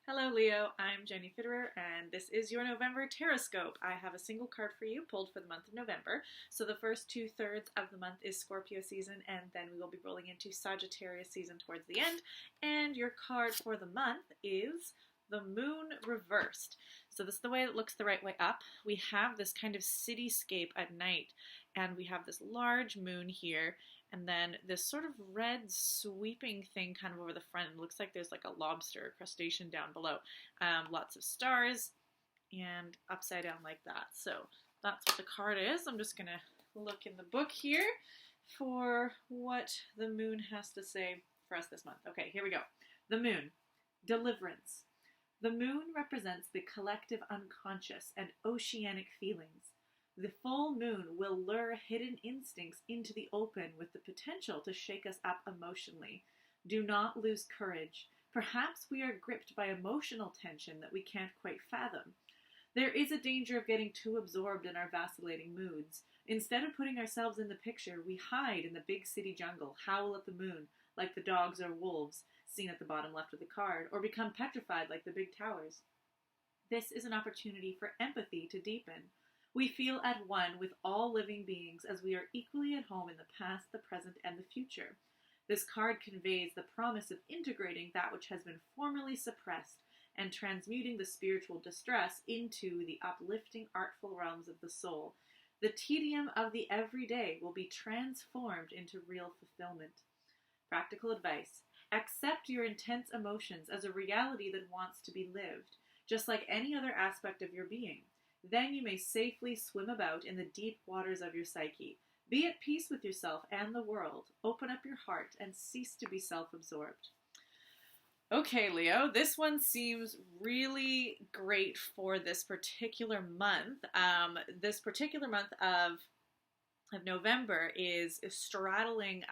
Hello Leo, I'm Jenny Fitterer and this is your November Tarotscope. I have a single card for you pulled for the month of November. So the first 2/3 of the month is Scorpio season and then we will be rolling into Sagittarius season towards the end. And your card for the month is the Moon Reversed. So this is the way it looks the right way up. We have this kind of cityscape at night and we have this large moon here and then this sort of red sweeping thing kind of over the front. It looks like there's like a lobster crustacean down below. Lots of stars and upside down like that. So that's what the card is. I'm just going to look in the book here for what the moon has to say for us this month. Okay, here we go. The moon, deliverance. The moon represents the collective unconscious and oceanic feelings. The full moon will lure hidden instincts into the open with the potential to shake us up emotionally. Do not lose courage. Perhaps we are gripped by emotional tension that we can't quite fathom. There is a danger of getting too absorbed in our vacillating moods. Instead of putting ourselves in the picture, we hide in the big city jungle, howl at the moon, like the dogs or wolves seen at the bottom left of the card, or become petrified like the big towers. This is an opportunity for empathy to deepen. We feel at one with all living beings as we are equally at home in the past, the present, and the future. This card conveys the promise of integrating that which has been formerly suppressed and transmuting the spiritual distress into the uplifting, artful realms of the soul. The tedium of the everyday will be transformed into real fulfillment. Practical advice. Accept your intense emotions as a reality that wants to be lived, just like any other aspect of your being. Then you may safely swim about in the deep waters of your psyche. Be at peace with yourself and the world. Open up your heart and cease to be self-absorbed. Okay, Leo, this one seems really great for this particular month. This particular month of November is straddling,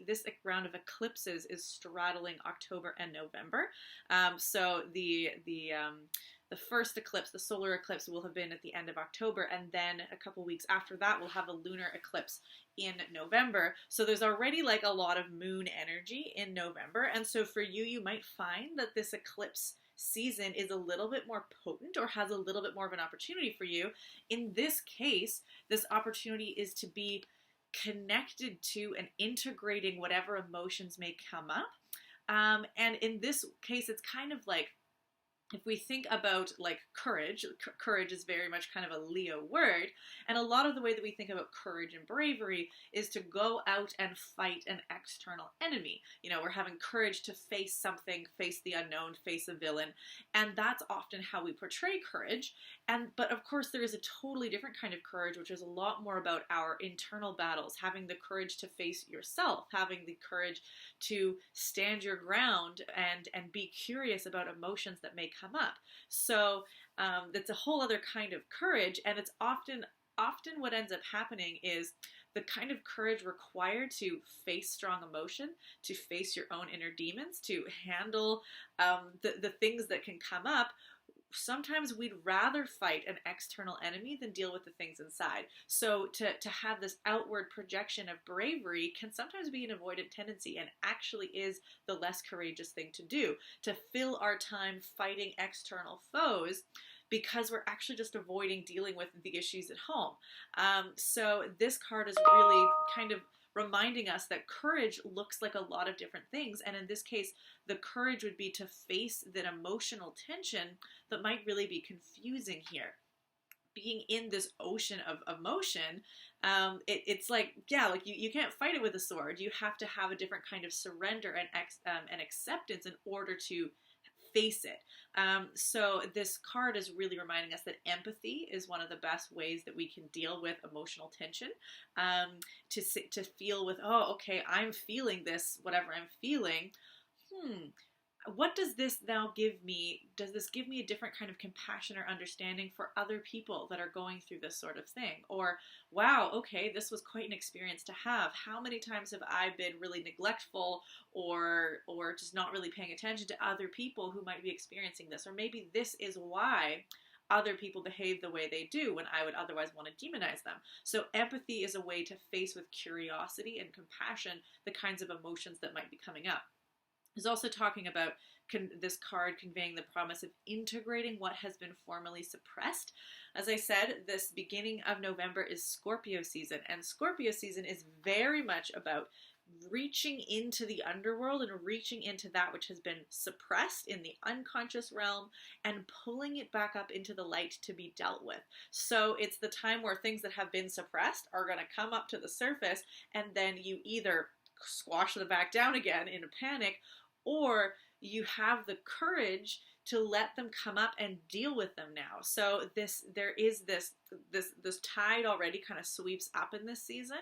this round of eclipses is straddling October and November. So the first eclipse, the solar eclipse, will have been at the end of October, and then a couple weeks after that, we'll have a lunar eclipse in November. So there's already like a lot of moon energy in November, and so for you, you might find that this eclipse season is a little bit more potent or has a little bit more of an opportunity for you. In this case, this opportunity is to be connected to and integrating whatever emotions may come up. And in this case, it's kind of like, if we think about like courage, courage is very much kind of a Leo word, and a lot of the way that we think about courage and bravery is to go out and fight an external enemy. You know, we're having courage to face something, face the unknown, face a villain, and that's often how we portray courage. But of course there is a totally different kind of courage, which is a lot more about our internal battles, having the courage to face yourself, having the courage to stand your ground and be curious about emotions that may come up. So that's a whole other kind of courage, and it's often what ends up happening is the kind of courage required to face strong emotion, to face your own inner demons, to handle the things that can come up. Sometimes we'd rather fight an external enemy than deal with the things inside. So to have this outward projection of bravery can sometimes be an avoidant tendency and actually is the less courageous thing to do, to fill our time fighting external foes because we're actually just avoiding dealing with the issues at home. So this card is really kind of reminding us that courage looks like a lot of different things, and in this case the courage would be to face that emotional tension that might really be confusing here. Being in this ocean of emotion, it's like, yeah, like you can't fight it with a sword. You have to have a different kind of surrender and acceptance in order to face it. So this card is really reminding us that empathy is one of the best ways that we can deal with emotional tension, to feel with, oh, okay, I'm feeling this, whatever I'm feeling. What does this now give me? Does this give me a different kind of compassion or understanding for other people that are going through this sort of thing? Or, wow, okay, this was quite an experience to have. How many times have I been really neglectful or just not really paying attention to other people who might be experiencing this? Or maybe this is why other people behave the way they do when I would otherwise want to demonize them. So empathy is a way to face with curiosity and compassion the kinds of emotions that might be coming up. He's also talking about this card conveying the promise of integrating what has been formerly suppressed. As I said, this beginning of November is Scorpio season, and Scorpio season is very much about reaching into the underworld and reaching into that which has been suppressed in the unconscious realm and pulling it back up into the light to be dealt with. So it's the time where things that have been suppressed are going to come up to the surface, and then you either squash them back down again in a panic, or you have the courage to let them come up and deal with them now. So there is this tide already kind of sweeps up in this season,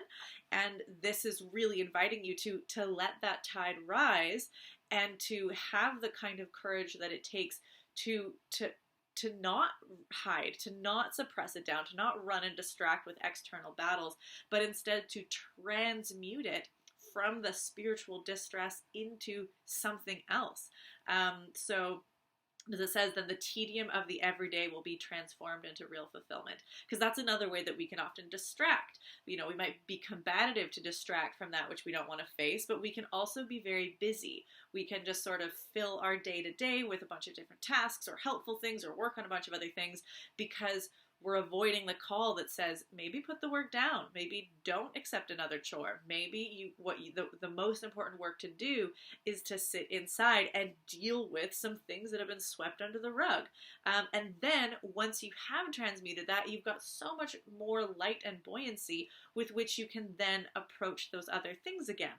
and this is really inviting you to let that tide rise and to have the kind of courage that it takes to not hide, to not suppress it down, to not run and distract with external battles, but instead to transmute it from the spiritual distress into something else. So as it says, then the tedium of the everyday will be transformed into real fulfillment. Because that's another way that we can often distract. We might be combative to distract from that which we don't want to face, but we can also be very busy. We can just sort of fill our day to day with a bunch of different tasks or helpful things or work on a bunch of other things because we're avoiding the call that says, maybe put the work down, maybe don't accept another chore, maybe the most important work to do is to sit inside and deal with some things that have been swept under the rug. And then once you have transmuted that, you've got so much more light and buoyancy with which you can then approach those other things again,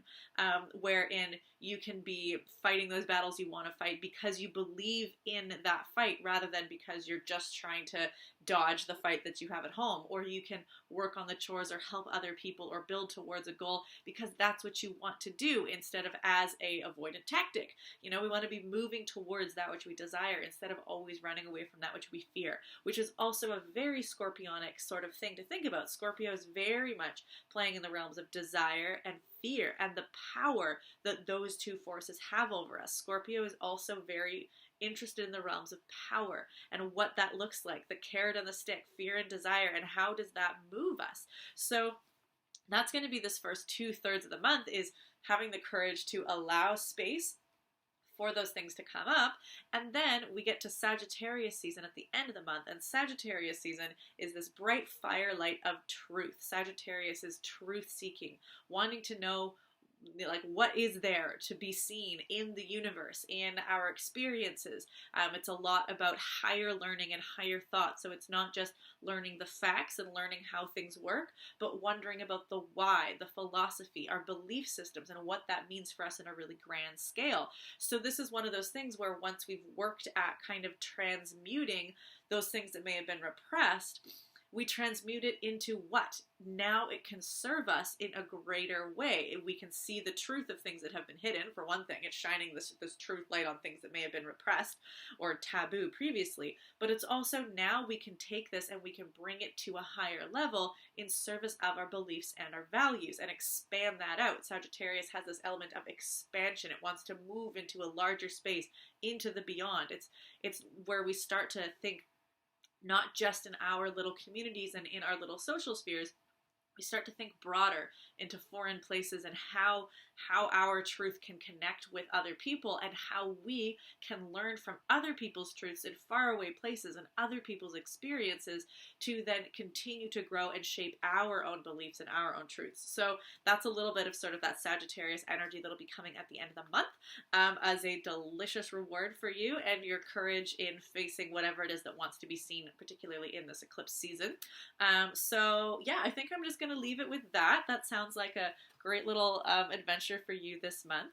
wherein you can be fighting those battles you want to fight because you believe in that fight rather than because you're just trying to dodge the fight that you have at home, or you can work on the chores or help other people or build towards a goal because that's what you want to do instead of as a avoidant tactic. We want to be moving towards that which we desire instead of always running away from that which we fear, which is also a very scorpionic sort of thing to think about. Scorpio is very much playing in the realms of desire and fear and the power that those two forces have over us. Scorpio is also very interested in the realms of power and what that looks like, the carrot and the stick, fear and desire, and how does that move us. So that's going to be this first 2/3 of the month, is having the courage to allow space for those things to come up. And then we get to Sagittarius season at the end of the month, and Sagittarius season is this bright firelight of truth. Sagittarius is truth seeking, wanting to know what is there to be seen in the universe, in our experiences. It's a lot about higher learning and higher thought. So it's not just learning the facts and learning how things work, but wondering about the why, the philosophy, our belief systems, and what that means for us in a really grand scale. So this is one of those things where once we've worked at kind of transmuting those things that may have been repressed, we transmute it into what? Now it can serve us in a greater way. We can see the truth of things that have been hidden. For one thing, it's shining this truth light on things that may have been repressed or taboo previously. But it's also now we can take this and we can bring it to a higher level in service of our beliefs and our values and expand that out. Sagittarius has this element of expansion. It wants to move into a larger space, into the beyond. It's where we start to think not just in our little communities and in our little social spheres. We start to think broader into foreign places and how our truth can connect with other people and how we can learn from other people's truths in faraway places and other people's experiences to then continue to grow and shape our own beliefs and our own truths. So that's a little bit of sort of that Sagittarius energy that'll be coming at the end of the month as a delicious reward for you and your courage in facing whatever it is that wants to be seen, particularly in this eclipse season. So yeah, I think I'm just going to leave it with that. That sounds like a great little adventure for you this month.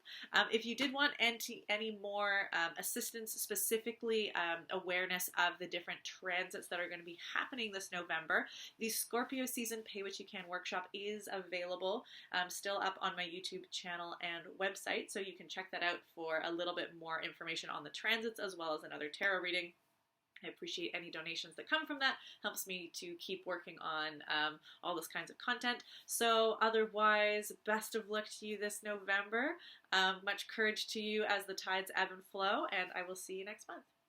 If you did want any more assistance, specifically awareness of the different transits that are going to be happening this November, the Scorpio Season Pay What You Can workshop is available, still up on my YouTube channel and website, so you can check that out for a little bit more information on the transits as well as another tarot reading. I appreciate any donations that come from that. Helps me to keep working on all this kinds of content. So otherwise, best of luck to you this November. Much courage to you as the tides ebb and flow, and I will see you next month.